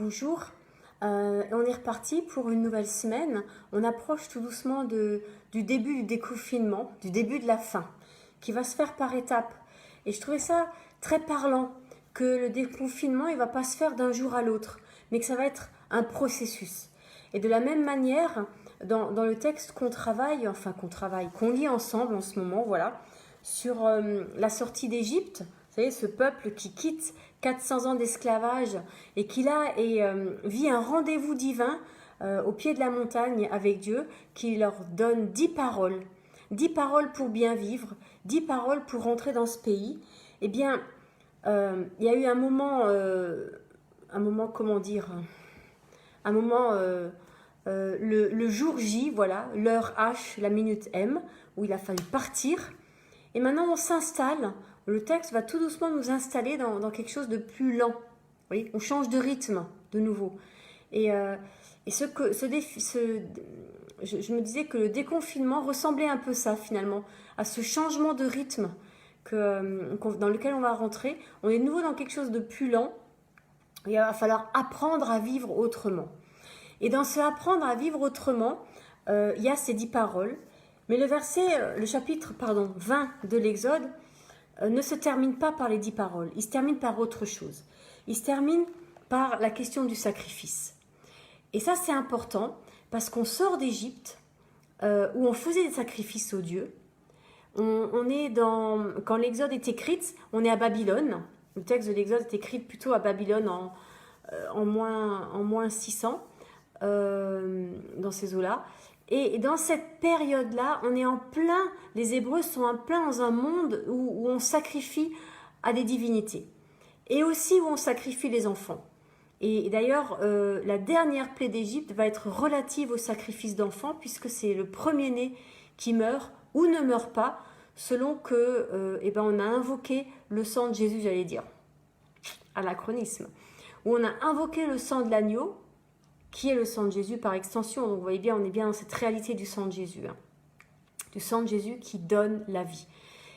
Bonjour, on est reparti pour une nouvelle semaine. On approche tout doucement du début du déconfinement, du début de la fin, qui va se faire par étapes. Et je trouvais ça très parlant, que le déconfinement, il ne va pas se faire d'un jour à l'autre, mais que ça va être un processus. Et de la même manière, dans le texte qu'on lit ensemble en ce moment, voilà, sur la sortie d'Égypte, vous savez, ce peuple qui quitte 400 ans d'esclavage et qui là vit un rendez-vous divin au pied de la montagne avec Dieu, qui leur donne 10 paroles. 10 paroles pour bien vivre, 10 paroles pour rentrer dans ce pays. Eh bien, il y a eu un moment, comment dire, un moment, le jour J, voilà, l'heure H, la minute M, où il a fallu partir. Et maintenant, on s'installe. Le texte va tout doucement nous installer dans quelque chose de plus lent. Vous voyez, on change de rythme de nouveau. Et je me disais que le déconfinement ressemblait un peu ça finalement, à ce changement de rythme dans lequel on va rentrer. On est de nouveau dans quelque chose de plus lent. Il va falloir apprendre à vivre autrement. Et dans ce apprendre à vivre autrement, il y a ces 10 paroles. Mais le chapitre 20 de l'Exode ne se termine pas par les 10 paroles. Il se termine par autre chose. Il se termine par la question du sacrifice. Et ça, c'est important parce qu'on sort d'Égypte où on faisait des sacrifices aux dieux. Quand l'Exode est écrit, on est à Babylone. Le texte de l'Exode est écrit plutôt à Babylone en moins 600, dans ces eaux-là. Et dans cette période-là, les Hébreux sont en plein dans un monde où on sacrifie à des divinités. Et aussi où on sacrifie les enfants. Et d'ailleurs, la dernière plaie d'Égypte va être relative au sacrifice d'enfants, puisque c'est le premier-né qui meurt ou ne meurt pas, selon que on a invoqué le sang de Jésus, j'allais dire. Anachronisme. Où on a invoqué le sang de l'agneau, qui est le sang de Jésus par extension. Donc vous voyez bien, on est bien dans cette réalité du sang de Jésus. Du sang de Jésus qui donne la vie.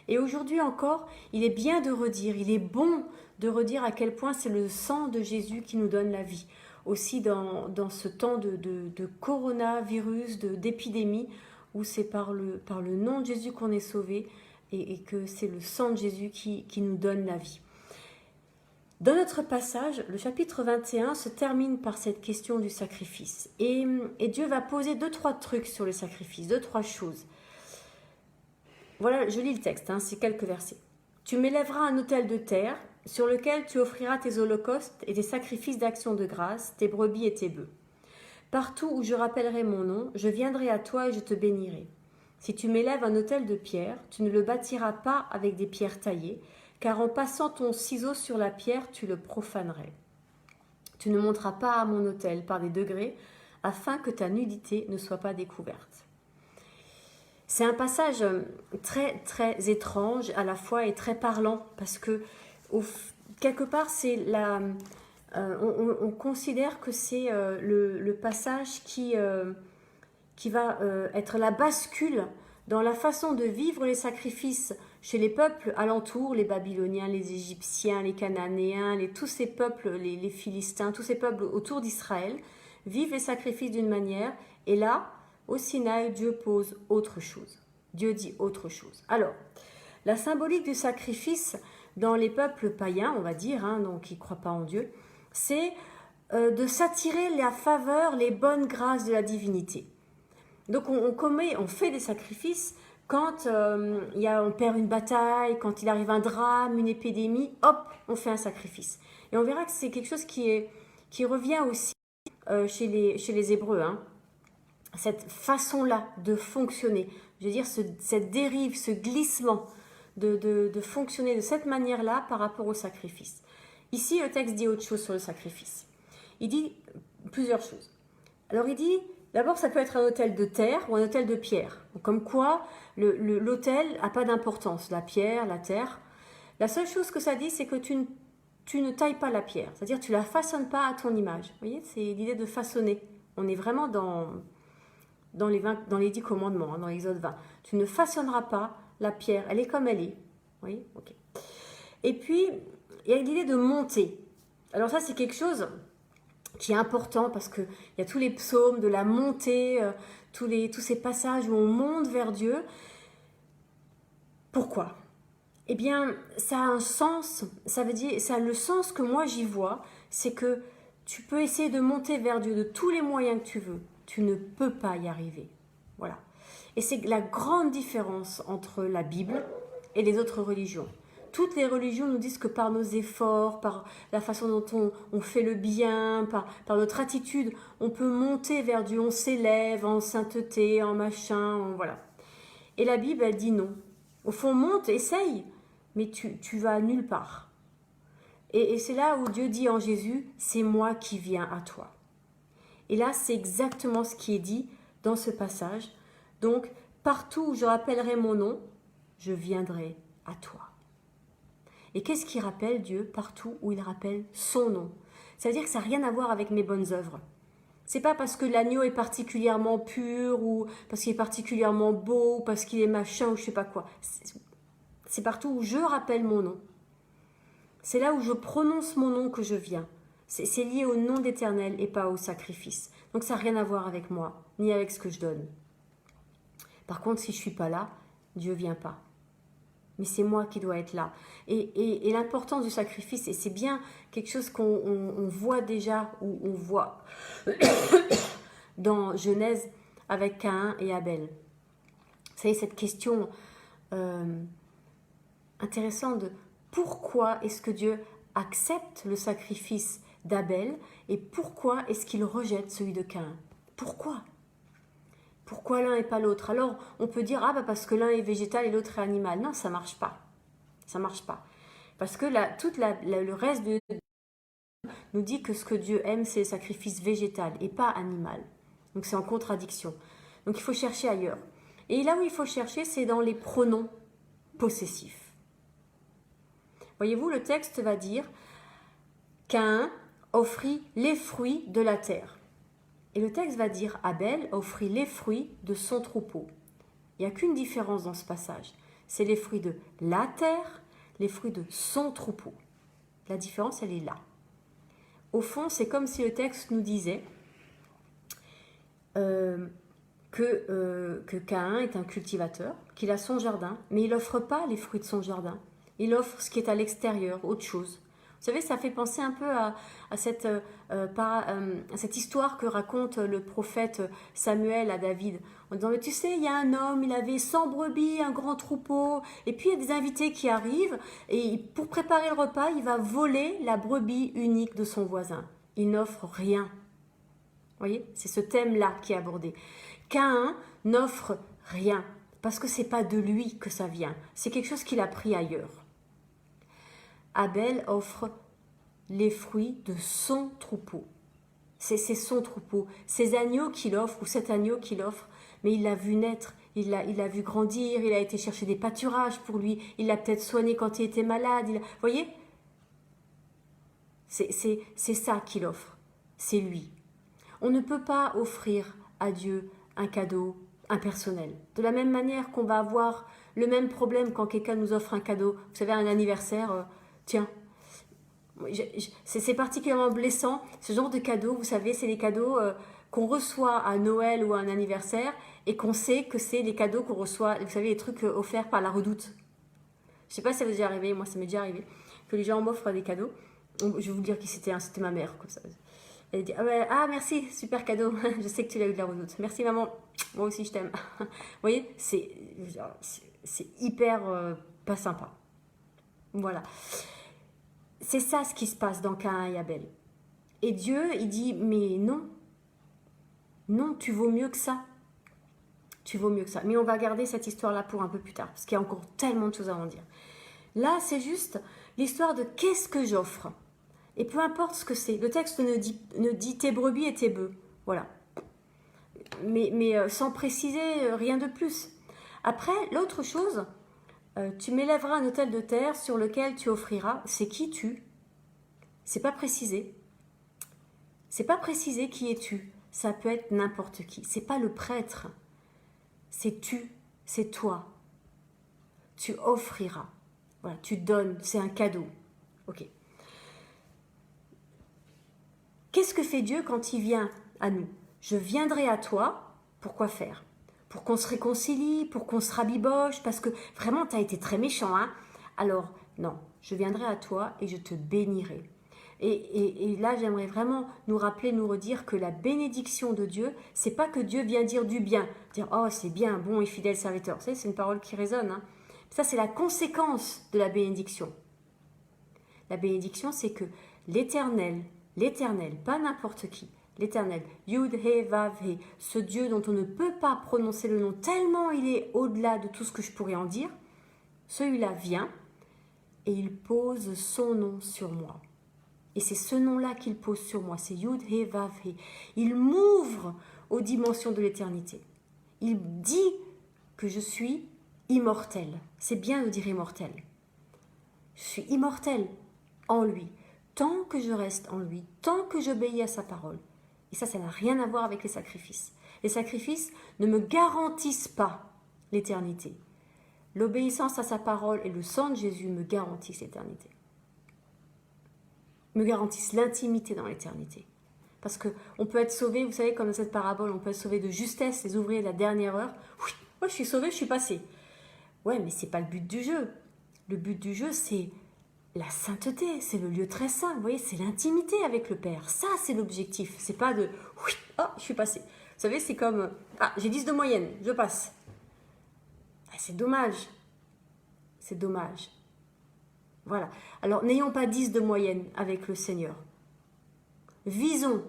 Et aujourd'hui encore, il est bien de redire, il est bon de redire à quel point c'est le sang de Jésus qui nous donne la vie. Aussi dans ce temps de coronavirus, d'épidémie, où c'est par le nom de Jésus qu'on est sauvé et que c'est le sang de Jésus qui nous donne la vie. Dans notre passage, le chapitre 21 se termine par cette question du sacrifice. Et Dieu va poser 2-3 trucs sur le sacrifice, 2-3 choses. Voilà, je lis le texte, c'est quelques versets. Tu m'élèveras un autel de terre sur lequel tu offriras tes holocaustes et tes sacrifices d'action de grâce, tes brebis et tes bœufs. Partout où je rappellerai mon nom, je viendrai à toi et je te bénirai. Si tu m'élèves un autel de pierre, tu ne le bâtiras pas avec des pierres taillées, car en passant ton ciseau sur la pierre, tu le profanerais. Tu ne monteras pas à mon autel par des degrés, afin que ta nudité ne soit pas découverte. C'est un passage très très étrange à la fois et très parlant, parce que quelque part on considère que c'est le passage qui va être la bascule dans la façon de vivre les sacrifices chez les peuples alentours, les Babyloniens, les Égyptiens, les Cananéens, tous ces peuples, les Philistins, tous ces peuples autour d'Israël, vivent les sacrifices d'une manière. Et là, au Sinaï, Dieu pose autre chose. Dieu dit autre chose. Alors, la symbolique du sacrifice dans les peuples païens, on va dire, donc qui ne croient pas en Dieu, c'est de s'attirer la faveur, les bonnes grâces de la divinité. Donc on fait des sacrifices quand on perd une bataille, quand il arrive un drame, une épidémie, hop, on fait un sacrifice. Et on verra que c'est quelque chose qui revient aussi chez les Hébreux. Cette façon-là de fonctionner, je veux dire cette dérive, ce glissement de fonctionner de cette manière-là par rapport au sacrifice. Ici, le texte dit autre chose sur le sacrifice. Il dit plusieurs choses. Alors il dit... D'abord, ça peut être un autel de terre ou un autel de pierre. Comme quoi, l'autel n'a pas d'importance. La pierre, la terre. La seule chose que ça dit, c'est que tu ne tailles pas la pierre. C'est-à-dire que tu ne la façonnes pas à ton image. Vous voyez, c'est l'idée de façonner. On est vraiment dans les 10 commandements, dans l'Exode 20. Tu ne façonneras pas la pierre. Elle est comme elle est. Vous voyez, ok. Et puis, il y a l'idée de monter. Alors ça, c'est quelque chose qui est important parce qu'il y a tous les psaumes de la montée, tous ces passages où on monte vers Dieu. Pourquoi? Eh bien, ça a un sens, ça veut dire, ça a le sens que moi j'y vois, c'est que tu peux essayer de monter vers Dieu de tous les moyens que tu veux, tu ne peux pas y arriver. Voilà. Et c'est la grande différence entre la Bible et les autres religions. Toutes les religions nous disent que par nos efforts, par la façon dont on fait le bien, par notre attitude, on peut monter vers Dieu, on s'élève en sainteté, en machin, voilà. Et la Bible, elle dit non. Au fond, monte, essaye, mais tu vas nulle part. Et c'est là où Dieu dit en Jésus, c'est moi qui viens à toi. Et là, c'est exactement ce qui est dit dans ce passage. Donc, partout où je rappellerai mon nom, je viendrai à toi. Et qu'est-ce qu'il rappelle Dieu partout où il rappelle son nom? Ça veut dire que ça n'a rien à voir avec mes bonnes œuvres. C'est pas parce que l'agneau est particulièrement pur ou parce qu'il est particulièrement beau ou parce qu'il est machin ou je sais pas quoi. C'est partout où je rappelle mon nom. C'est là où je prononce mon nom que je viens. C'est lié au nom d'Éternel et pas au sacrifice. Donc ça n'a rien à voir avec moi, ni avec ce que je donne. Par contre, si je ne suis pas là, Dieu ne vient pas. Mais c'est moi qui dois être là. Et l'importance du sacrifice, et c'est bien quelque chose qu'on voit déjà, ou on voit dans Genèse avec Caïn et Abel. Vous savez, cette question intéressante de pourquoi est-ce que Dieu accepte le sacrifice d'Abel et pourquoi est-ce qu'il rejette celui de Caïn? Pourquoi? Pourquoi l'un et pas l'autre? Alors, on peut dire, parce que l'un est végétal et l'autre est animal. Non, ça ne marche pas. Ça marche pas. Parce que le reste de Dieu nous dit que ce que Dieu aime, c'est le sacrifice végétal et pas animal. Donc, c'est en contradiction. Donc, il faut chercher ailleurs. Et là où il faut chercher, c'est dans les pronoms possessifs. Voyez-vous, le texte va dire Caïn offrit les fruits de la terre. Et le texte va dire Abel offrit les fruits de son troupeau. Il n'y a qu'une différence dans ce passage. C'est les fruits de la terre, les fruits de son troupeau. La différence, elle est là. Au fond, c'est comme si le texte nous disait que Caïn est un cultivateur, qu'il a son jardin, mais il n'offre pas les fruits de son jardin. Il offre ce qui est à l'extérieur, autre chose. Vous savez, ça fait penser un peu à cette histoire que raconte le prophète Samuel à David. En disant, mais tu sais, il y a un homme, il avait 100 brebis, un grand troupeau, et puis il y a des invités qui arrivent, et pour préparer le repas, il va voler la brebis unique de son voisin. Il n'offre rien. Vous voyez, c'est ce thème-là qui est abordé. Caïn n'offre rien, parce que ce n'est pas de lui que ça vient. C'est quelque chose qu'il a pris ailleurs. Abel offre les fruits de son troupeau. C'est son troupeau. Ces agneaux qu'il offre, ou cet agneau qu'il offre, mais il l'a vu naître, il l'a vu grandir, il a été chercher des pâturages pour lui, il l'a peut-être soigné quand il était malade. Vous voyez? C'est ça qu'il offre. C'est lui. On ne peut pas offrir à Dieu un cadeau impersonnel. De la même manière qu'on va avoir le même problème quand quelqu'un nous offre un cadeau. Vous savez, un anniversaire, tiens, c'est particulièrement blessant, ce genre de cadeaux, vous savez, c'est les cadeaux qu'on reçoit à Noël ou à un anniversaire et qu'on sait que c'est les cadeaux qu'on reçoit, vous savez, les trucs offerts par la Redoute. Je ne sais pas si ça vous est déjà arrivé, moi ça m'est déjà arrivé, que les gens m'offrent des cadeaux. Je vais vous dire qui c'était, c'était ma mère. Comme ça. Elle dit, ah merci, super cadeau, je sais que tu l'as eu de la Redoute. Merci maman, moi aussi je t'aime. Vous voyez, c'est hyper pas sympa. Voilà. C'est ça ce qui se passe dans Caïn et Abel. Et Dieu, il dit, mais non. Non, tu vaux mieux que ça. Tu vaux mieux que ça. Mais on va garder cette histoire-là pour un peu plus tard, parce qu'il y a encore tellement de choses à en dire. Là, c'est juste l'histoire de qu'est-ce que j'offre. Et peu importe ce que c'est. Le texte ne dit tes brebis et tes bœufs. Voilà. Mais sans préciser rien de plus. Après, l'autre chose, tu m'élèveras un autel de terre sur lequel tu offriras. C'est qui tu? C'est pas précisé. C'est pas précisé qui es-tu. Ça peut être n'importe qui. C'est pas le prêtre. C'est tu. C'est toi. Tu offriras. Voilà, tu donnes. C'est un cadeau. Ok. qu'est-ce que fait Dieu quand il vient à nous? Je viendrai à toi, pour quoi faire? Pour qu'on se réconcilie, pour qu'on se rabiboche, parce que vraiment, tu as été très méchant, hein? Alors, non, je viendrai à toi et je te bénirai. Et là, j'aimerais vraiment nous rappeler, nous redire que la bénédiction de Dieu, c'est pas que Dieu vient dire du bien, dire oh c'est bien, bon et fidèle serviteur. Vous savez, c'est une parole qui résonne. Hein. Ça, c'est la conséquence de la bénédiction. La bénédiction, c'est que l'Éternel, pas n'importe qui, l'Éternel, Yud He Vav He, ce Dieu dont on ne peut pas prononcer le nom tellement il est au-delà de tout ce que je pourrais en dire, celui-là vient et il pose son nom sur moi. Et c'est ce nom-là qu'il pose sur moi, c'est Yud He Vav He. Il m'ouvre aux dimensions de l'éternité. Il dit que je suis immortel. C'est bien de dire immortel. Je suis immortel en lui. Tant que je reste en lui, tant que j'obéis à sa parole. Et ça n'a rien à voir avec les sacrifices. Les sacrifices ne me garantissent pas l'éternité. L'obéissance à sa parole et le sang de Jésus me garantissent l'éternité. Me garantissent l'intimité dans l'éternité. Parce qu'on peut être sauvé, vous savez, comme dans cette parabole, on peut être sauvé de justesse, les ouvriers de la dernière heure. Oui, moi je suis sauvé, je suis passé. Ouais, mais c'est pas le but du jeu. Le but du jeu, c'est la sainteté, c'est le lieu très saint, vous voyez, c'est l'intimité avec le Père. Ça, c'est l'objectif. C'est pas de, oui, oh, je suis passé. Vous savez, c'est comme, ah, j'ai 10 de moyenne, je passe. Ah, c'est dommage. C'est dommage. Voilà. Alors, n'ayons pas 10 de moyenne avec le Seigneur. Visons,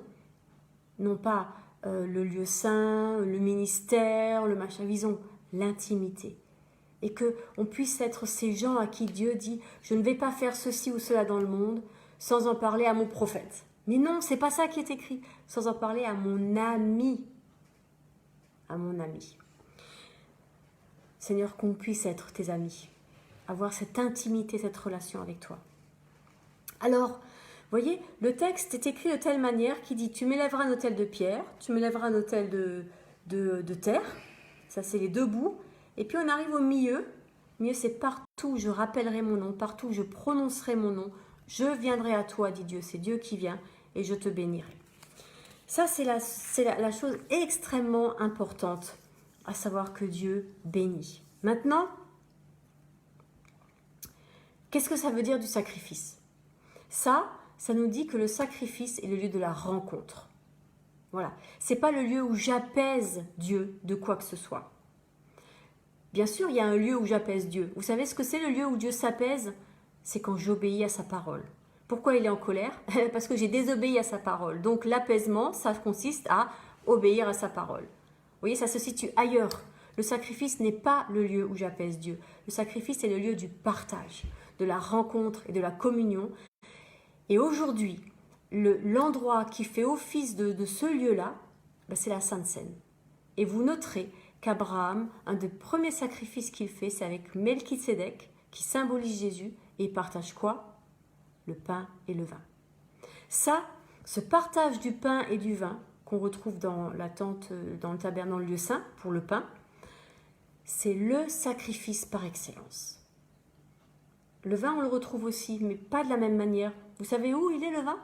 non pas le lieu saint, le ministère, le machin, visons l'intimité. Et qu'on puisse être ces gens à qui Dieu dit « Je ne vais pas faire ceci ou cela dans le monde sans en parler à mon prophète. » Mais non, c'est pas ça qui est écrit. Sans en parler à mon ami. À mon ami. Seigneur, qu'on puisse être tes amis. Avoir cette intimité, cette relation avec toi. Alors, vous voyez, le texte est écrit de telle manière qu'il dit « Tu m'élèveras un autel de pierre, tu m'élèveras un autel de terre. » Ça, c'est les deux bouts. Et puis, on arrive au milieu. Le milieu, c'est partout où je rappellerai mon nom, partout où je prononcerai mon nom. Je viendrai à toi, dit Dieu. C'est Dieu qui vient et je te bénirai. Ça, c'est la chose extrêmement importante, à savoir que Dieu bénit. Maintenant, qu'est-ce que ça veut dire du sacrifice? Ça nous dit que le sacrifice est le lieu de la rencontre. Voilà. C'est pas le lieu où j'apaise Dieu de quoi que ce soit. Bien sûr, il y a un lieu où j'apaise Dieu. Vous savez ce que c'est le lieu où Dieu s'apaise? C'est quand j'obéis à sa parole. Pourquoi il est en colère? Parce que j'ai désobéi à sa parole. Donc l'apaisement, ça consiste à obéir à sa parole. Vous voyez, ça se situe ailleurs. Le sacrifice n'est pas le lieu où j'apaise Dieu. Le sacrifice est le lieu du partage, de la rencontre et de la communion. Et aujourd'hui, l'endroit qui fait office de ce lieu-là, c'est la Sainte Seine. Et vous noterez qu'Abraham, un des premiers sacrifices qu'il fait, c'est avec Melchisédek, qui symbolise Jésus, et il partage quoi? Le pain et le vin. Ça, ce partage du pain et du vin, qu'on retrouve dans la tente, dans le tabernacle, dans le lieu saint, pour le pain, c'est le sacrifice par excellence. Le vin, on le retrouve aussi, mais pas de la même manière. Vous savez où il est le vin?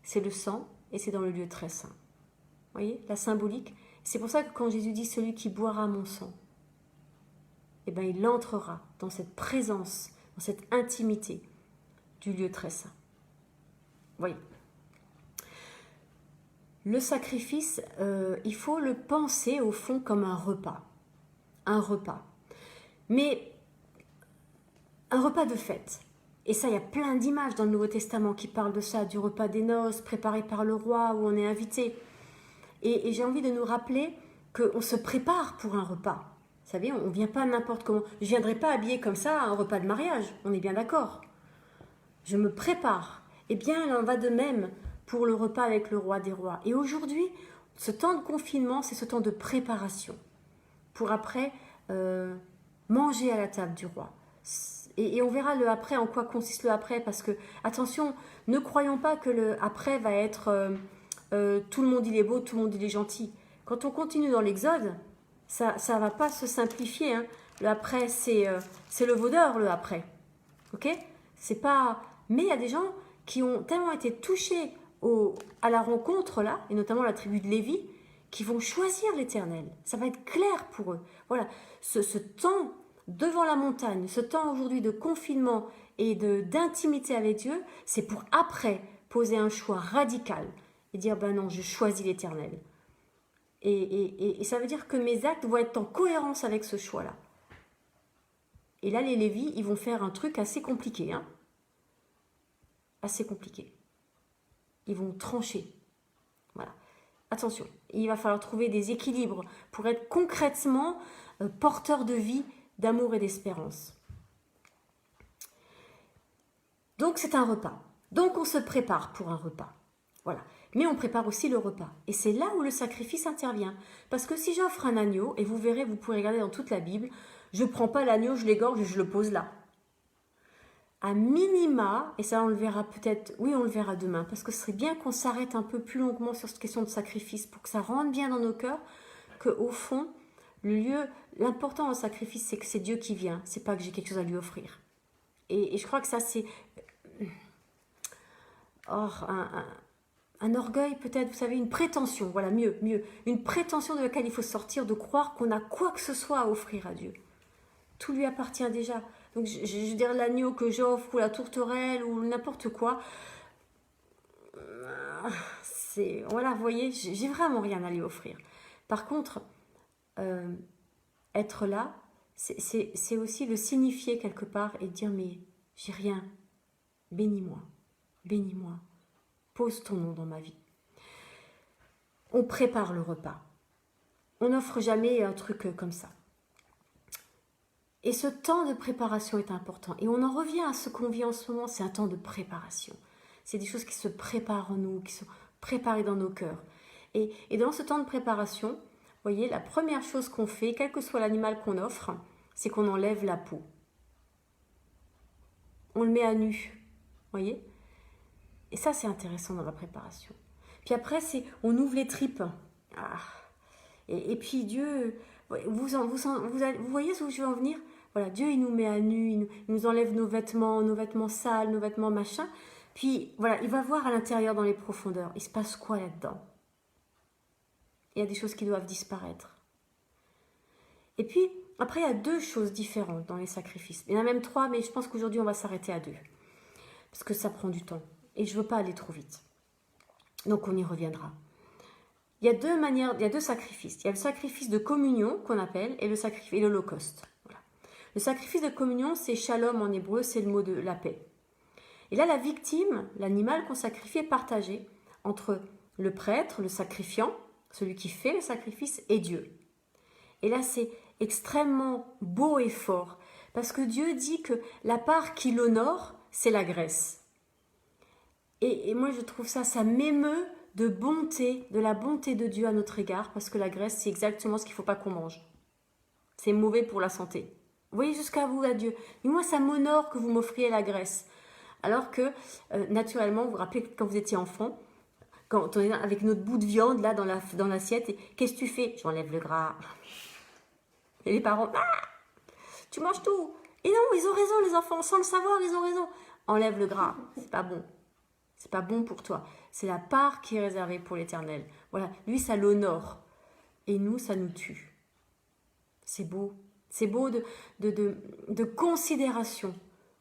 C'est le sang, et c'est dans le lieu très saint. Vous voyez, la symbolique. C'est pour ça que quand Jésus dit « celui qui boira mon sang », eh bien, il entrera dans cette présence, dans cette intimité du lieu très saint. Vous voyez. Le sacrifice, il faut le penser au fond comme un repas. Un repas. Mais un repas de fête. Et ça, il y a plein d'images dans le Nouveau Testament qui parlent de ça, du repas des noces préparé par le roi où on est invité. Et j'ai envie de nous rappeler qu'on se prépare pour un repas. Vous savez, on ne vient pas n'importe comment. Je ne viendrai pas habillée comme ça à un repas de mariage, on est bien d'accord. Je me prépare. Eh bien, il en va de même pour le repas avec le roi des rois. Et aujourd'hui, ce temps de confinement, c'est ce temps de préparation. Pour après manger à la table du roi. Et on verra le après, en quoi consiste le après. Parce que, attention, ne croyons pas que le après va être... tout le monde il est beau, tout le monde il est gentil. Quand on continue dans l'Exode, ça ne va pas se simplifier. Hein. Le après, c'est le vaudeur, le après. Ok? C'est pas... Mais il y a des gens qui ont tellement été touchés à la rencontre là, et notamment la tribu de Lévi, qui vont choisir l'Éternel. Ça va être clair pour eux. Voilà, ce temps devant la montagne, ce temps aujourd'hui de confinement et d'intimité avec Dieu, c'est pour après poser un choix radical et dire, ben non, je choisis l'Éternel. Et ça veut dire que mes actes vont être en cohérence avec ce choix-là. Et là, les Lévis, ils vont faire un truc assez compliqué. Hein, assez compliqué. Ils vont trancher. Voilà. Attention, il va falloir trouver des équilibres pour être concrètement porteur de vie, d'amour et d'espérance. Donc c'est un repas. Donc on se prépare pour un repas. Voilà. Mais on prépare aussi le repas. Et c'est là où le sacrifice intervient. Parce que si j'offre un agneau, et vous verrez, vous pourrez regarder dans toute la Bible, je ne prends pas l'agneau, je l'égorge et je le pose là. À minima, et ça on le verra peut-être, oui on le verra demain, parce que ce serait bien qu'on s'arrête un peu plus longuement sur cette question de sacrifice pour que ça rentre bien dans nos cœurs, qu'au fond, l'important dans le sacrifice, c'est que c'est Dieu qui vient, c'est pas que j'ai quelque chose à lui offrir. Et je crois que ça c'est un orgueil peut-être, vous savez, une prétention, voilà, mieux, une prétention de laquelle il faut sortir, de croire qu'on a quoi que ce soit à offrir à Dieu. Tout lui appartient déjà. Donc je veux dire l'agneau que j'offre ou la tourterelle ou n'importe quoi, c'est, voilà, vous voyez, j'ai vraiment rien à lui offrir. Par contre, être là, c'est aussi le signifier quelque part et dire mais j'ai rien, bénis-moi, pose ton nom dans ma vie. On prépare le repas. On n'offre jamais un truc comme ça. Et ce temps de préparation est important. Et on en revient à ce qu'on vit en ce moment, c'est un temps de préparation. C'est des choses qui se préparent en nous, qui sont préparées dans nos cœurs. Et dans ce temps de préparation, vous voyez, la première chose qu'on fait, quel que soit l'animal qu'on offre, c'est qu'on enlève la peau. On le met à nu, vous voyez. Et ça, c'est intéressant dans la préparation. Puis après, on ouvre les tripes. Et puis Dieu, vous voyez où je veux en venir? Voilà, Dieu, il nous met à nu, il nous enlève nos vêtements sales, nos vêtements machin. Puis, voilà, il va voir à l'intérieur, dans les profondeurs. Il se passe quoi là-dedans? Il y a des choses qui doivent disparaître. Et puis, après, il y a 2 choses différentes dans les sacrifices. Il y en a même 3, mais je pense qu'aujourd'hui, on va s'arrêter à 2. Parce que ça prend du temps. Et je ne veux pas aller trop vite. Donc, on y reviendra. Il y a 2 manières, il y a 2 sacrifices. Il y a le sacrifice de communion, qu'on appelle, et l'holocauste. Le sacrifice de communion, c'est shalom en hébreu, c'est le mot de la paix. Et là, la victime, l'animal qu'on sacrifie, est partagé entre le prêtre, le sacrifiant, celui qui fait le sacrifice, et Dieu. Et là, c'est extrêmement beau et fort, parce que Dieu dit que la part qui l'honore, c'est la graisse. Et moi, je trouve ça m'émeut de bonté, de la bonté de Dieu à notre égard, parce que la graisse, c'est exactement ce qu'il ne faut pas qu'on mange. C'est mauvais pour la santé. Vous voyez, jusqu'à vous, à Dieu. Et moi, ça m'honore que vous m'offriez la graisse. Alors que, naturellement, vous vous rappelez quand vous étiez enfant, quand on est avec notre bout de viande, là, dans l'assiette, et qu'est-ce que tu fais? J'enlève le gras. Et les parents, tu manges tout. Et non, ils ont raison, les enfants, sans le savoir, ils ont raison. Enlève le gras, c'est pas bon. C'est pas bon pour toi. C'est la part qui est réservée pour l'Éternel. Voilà, lui, ça l'honore. Et nous, ça nous tue. C'est beau. C'est beau de considération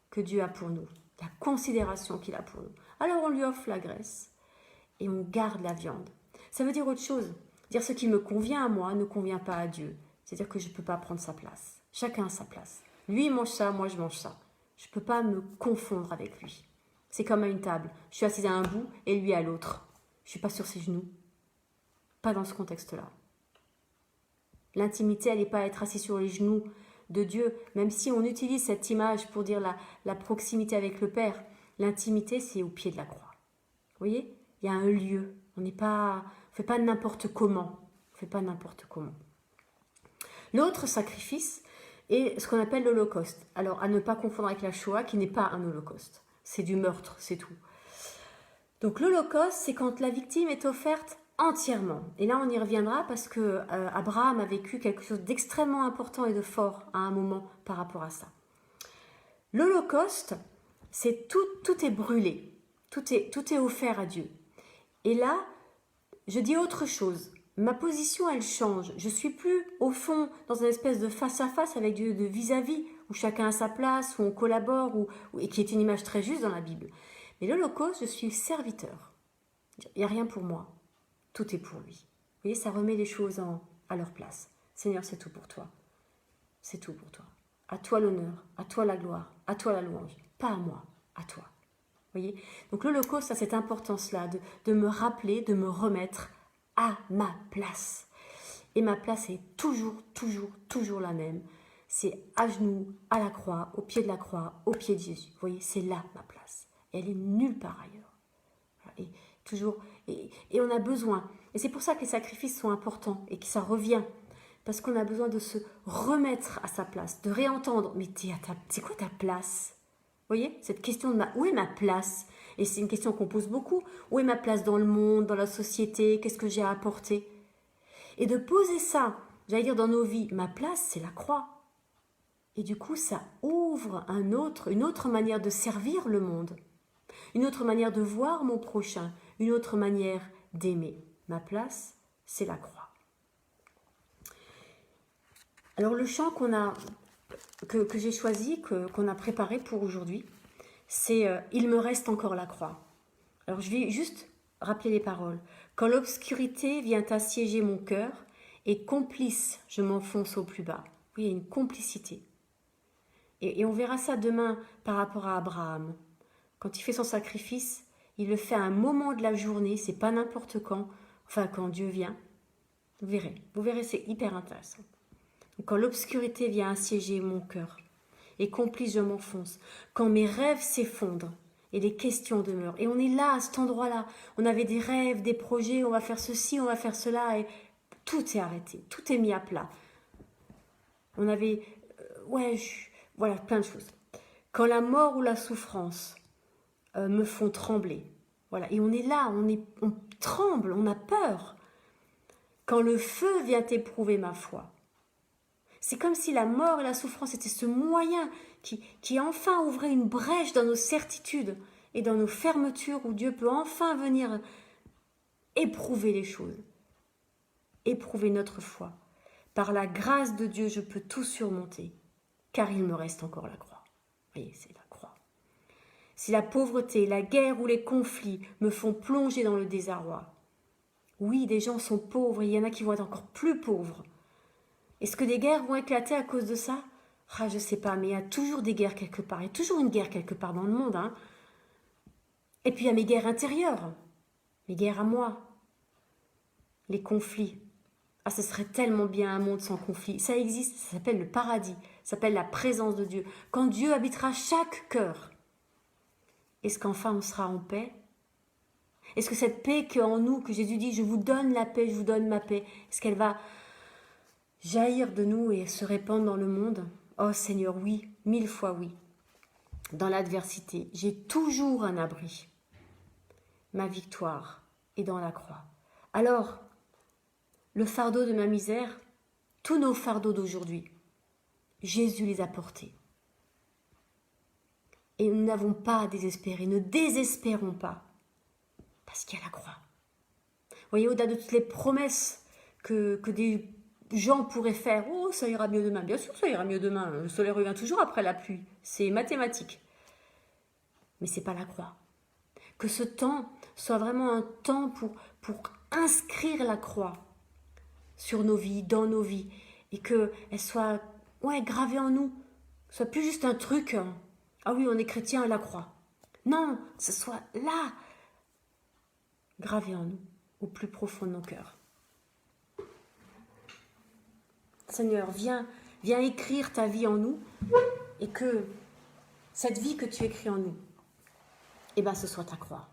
que Dieu a pour nous. La considération qu'il a pour nous. Alors on lui offre la graisse et on garde la viande. Ça veut dire autre chose. Dire ce qui me convient à moi ne convient pas à Dieu. C'est-à-dire que je ne peux pas prendre sa place. Chacun a sa place. Lui il mange ça, moi je mange ça. Je ne peux pas me confondre avec lui. C'est comme à une table. Je suis assise à un bout et lui à l'autre. Je ne suis pas sur ses genoux. Pas dans ce contexte-là. L'intimité, elle n'est pas à être assis sur les genoux de Dieu, même si on utilise cette image pour dire la proximité avec le Père. L'intimité, c'est au pied de la croix. Vous voyez? Il y a un lieu. On ne fait pas n'importe comment. On fait pas n'importe comment. L'autre sacrifice est ce qu'on appelle l'holocauste. Alors, à ne pas confondre avec la Shoah, qui n'est pas un holocauste. C'est du meurtre, c'est tout. Donc, l'holocauste, c'est quand la victime est offerte entièrement. Et là, on y reviendra parce que Abraham a vécu quelque chose d'extrêmement important et de fort à un moment par rapport à ça. L'holocauste, c'est tout est brûlé, tout est offert à Dieu. Et là, je dis autre chose. Ma position, elle change. Je suis plus, au fond, dans une espèce de face-à-face avec Dieu, de vis-à-vis, où chacun a sa place, où on collabore, et qui est une image très juste dans la Bible. Mais l'Holocauste, je suis serviteur. Il n'y a rien pour moi. Tout est pour lui. Vous voyez, ça remet les choses à leur place. Seigneur, c'est tout pour toi. C'est tout pour toi. À toi l'honneur, à toi la gloire, à toi la louange. Pas à moi, à toi. Vous voyez? Donc l'Holocauste a cette importance-là de me rappeler, de me remettre à ma place. Et ma place est toujours la même. C'est à genoux, à la croix, au pied de la croix, au pied de Jésus. Vous voyez, c'est là ma place. Et elle est nulle part ailleurs. Et toujours, et on a besoin. Et c'est pour ça que les sacrifices sont importants et que ça revient. Parce qu'on a besoin de se remettre à sa place, de réentendre. Mais c'est quoi ta place? Vous voyez, cette question de où est ma place? Et c'est une question qu'on pose beaucoup. Où est ma place dans le monde, dans la société? Qu'est-ce que j'ai à apporter? Et de poser ça, j'allais dire dans nos vies, ma place, c'est la croix. Et du coup, ça ouvre une autre manière de servir le monde. Une autre manière de voir mon prochain. Une autre manière d'aimer. Ma place, c'est la croix. Alors le chant que j'ai choisi, qu'on a préparé pour aujourd'hui, c'est « Il me reste encore la croix ». Alors je vais juste rappeler les paroles. « Quand l'obscurité vient assiéger mon cœur, et complice, je m'enfonce au plus bas. » Oui, il y a une complicité. Et on verra ça demain par rapport à Abraham. Quand il fait son sacrifice, il le fait à un moment de la journée, c'est pas n'importe quand, enfin quand Dieu vient. Vous verrez, c'est hyper intéressant. Quand l'obscurité vient assiéger mon cœur, et complice je m'enfonce, quand mes rêves s'effondrent, et les questions demeurent. Et on est là, à cet endroit-là. On avait des rêves, des projets, on va faire ceci, on va faire cela, et tout est arrêté, tout est mis à plat. On avait, voilà, plein de choses. Quand la mort ou la souffrance me font trembler, voilà, et on est là, on tremble, on a peur. Quand le feu vient éprouver ma foi, c'est comme si la mort et la souffrance étaient ce moyen qui enfin ouvrait une brèche dans nos certitudes et dans nos fermetures où Dieu peut enfin venir éprouver les choses, éprouver notre foi. Par la grâce de Dieu, je peux tout surmonter, car il me reste encore la croix. Vous voyez, c'est la croix. Si la pauvreté, la guerre ou les conflits me font plonger dans le désarroi, oui, des gens sont pauvres et il y en a qui vont être encore plus pauvres. Est-ce que des guerres vont éclater à cause de ça? Je ne sais pas, mais il y a toujours des guerres quelque part. Il y a toujours une guerre quelque part dans le monde. Hein. Et puis il y a mes guerres intérieures, mes guerres à moi, les conflits. Ce serait tellement bien un monde sans conflit. Ça existe, ça s'appelle le paradis, ça s'appelle la présence de Dieu. Quand Dieu habitera chaque cœur, est-ce qu'enfin on sera en paix? Est-ce que cette paix qui est en nous, que Jésus dit, je vous donne la paix, je vous donne ma paix, est-ce qu'elle va jaillir de nous et se répandre dans le monde? Oh Seigneur, oui, 1000 fois oui. Dans l'adversité, j'ai toujours un abri. Ma victoire est dans la croix. Alors, le fardeau de ma misère, tous nos fardeaux d'aujourd'hui, Jésus les a portés. Et nous n'avons pas à désespérer, ne désespérons pas, parce qu'il y a la croix. Vous voyez, au-delà de toutes les promesses que des gens pourraient faire, oh, ça ira mieux demain. Bien sûr, ça ira mieux demain. Le soleil revient toujours après la pluie. C'est mathématique. Mais ce n'est pas la croix. Que ce temps soit vraiment un temps pour inscrire la croix sur nos vies, dans nos vies, et qu'elle soit gravée en nous. Que ce soit plus juste un truc. Ah oui, on est chrétien à la croix. Non, que ce soit là, gravé en nous, au plus profond de nos cœurs. Seigneur, viens écrire ta vie en nous, et que cette vie que tu écris en nous, ce soit ta croix.